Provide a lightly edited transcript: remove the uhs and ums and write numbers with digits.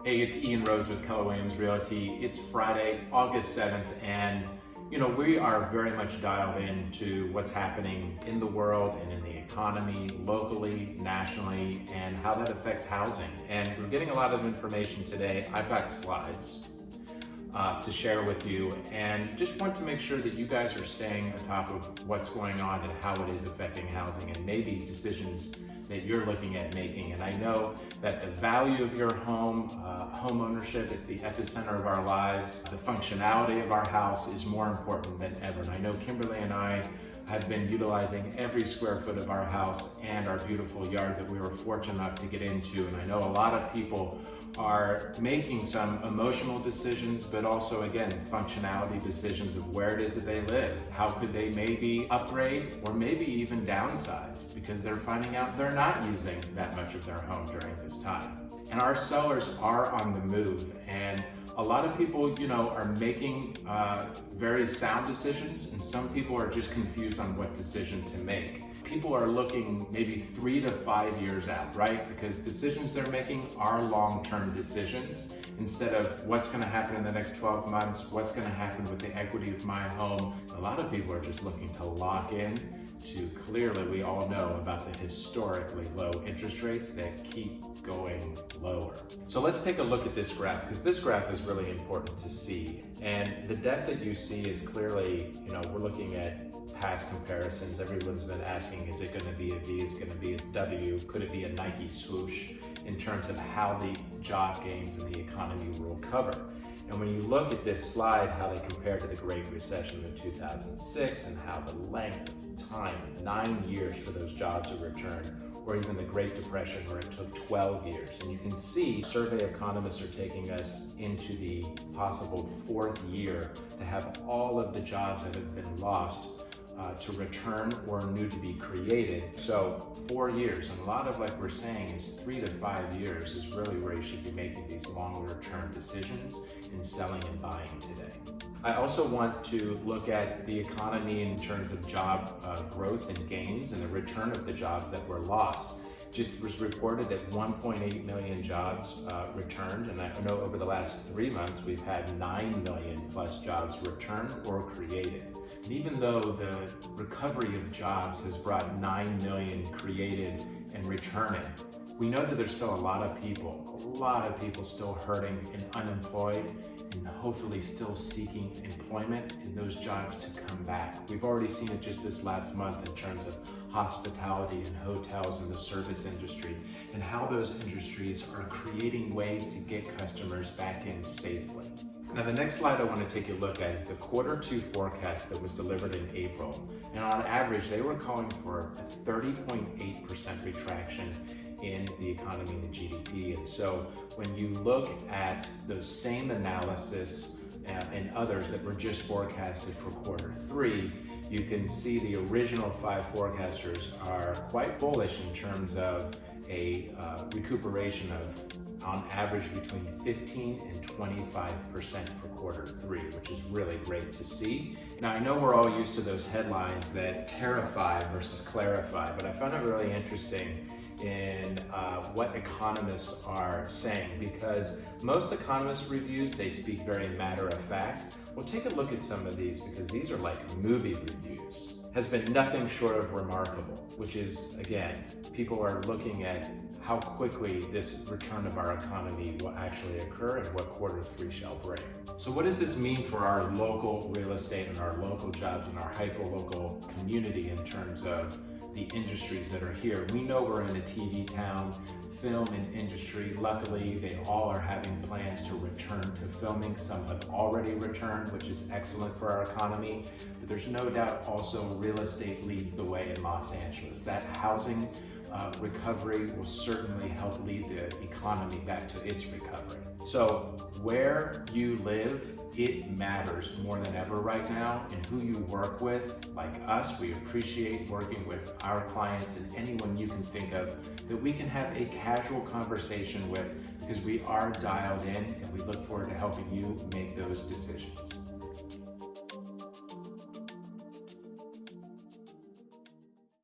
Hey, it's Ian Rhodes with Keller Realty. It's Friday, August 7th, and we are very much dialed into what's happening in the world and in the economy, locally, nationally, and how that affects housing. And we're getting a lot of information today. I've got slides to share with you, and just want to make sure that you guys are staying on top of what's going on and how it is affecting housing and maybe decisions that you're looking at making. And I know that the value of your home, home ownership is the epicenter of our lives. The functionality of our house is more important than ever. And I know Kimberly and I have been utilizing every square foot of our house and our beautiful yard that we were fortunate enough to get into. And I know a lot of people are making some emotional decisions, but also, again, functionality decisions of where it is that they live. How could they maybe upgrade or maybe even downsize because they're finding out they're not using that much of their home during this time. And our sellers are on the move, and a lot of people, are making very sound decisions, and some people are just confused on what decision to make. People are looking maybe 3 to 5 years out, right? Because decisions they're making are long-term decisions instead of what's going to happen in the next 12 months, what's going to happen with the equity of my home. A lot of people are just looking to lock in to, clearly we all know about the historically low interest rates that keep going lower. So let's take a look at this graph, because this graph is really important to see. And the depth that you see is clearly, we're looking at past comparisons. Everyone's been asking, is it going to be a V, is it going to be a W, could it be a Nike swoosh in terms of how the job gains in the economy will recover. And when you look at this slide, how they compare to the Great Recession of 2006 and how the length of time, 9 years for those jobs to return, or even the Great Depression where it took 12 years. And you can see survey economists are taking us into the possible 4th year to have all of the jobs that have been lost to return or new to be created. So 4 years, and a lot of, like we're saying, is 3 to 5 years is really where you should be making these longer term decisions in selling and buying today. I also want to look at the economy in terms of job growth and gains and the return of the jobs that were lost. Just was reported that 1.8 million jobs returned, and I know over the last 3 months we've had 9 million plus jobs returned or created. And even though the recovery of jobs has brought 9 million created and returning, we know that there's still a lot of people still hurting and unemployed, and hopefully still seeking employment and those jobs to come back. We've already seen it just this last month in terms of hospitality and hotels and the service industry, and how those industries are creating ways to get customers back in safely. Now, the next slide I want to take a look at is the Q2 forecast that was delivered in April. And on average, they were calling for a 30.8% retraction in the economy and the GDP. And so when you look at those same analysis and others that were just forecasted for Q3, you can see the original 5 forecasters are quite bullish in terms of a recuperation of, on average, between 15 and 25% for Q3, which is really great to see. Now, I know we're all used to those headlines that terrify versus clarify, but I found it really interesting in what economists are saying, because most economist reviews, they speak very matter of fact. Well, take a look at some of these, because these are like movie reviews. Has been nothing short of remarkable, which is, again, people are looking at how quickly this return of our economy will actually occur and what Q3 shall bring. So what does this mean for our local real estate and our local jobs and our hyper-local community in terms of the industries that are here? We know we're in a TV town, film and industry. Luckily, they all are having plans to return to filming. Some have already returned, which is excellent for our economy. But there's no doubt also real estate leads the way in Los Angeles. That housing recovery will certainly help lead the economy back to its recovery. So where you live, it matters more than ever right now, and who you work with. Like us, we appreciate working with our clients and anyone you can think of that we can have a casual conversation with, because we are dialed in and we look forward to helping you make those decisions.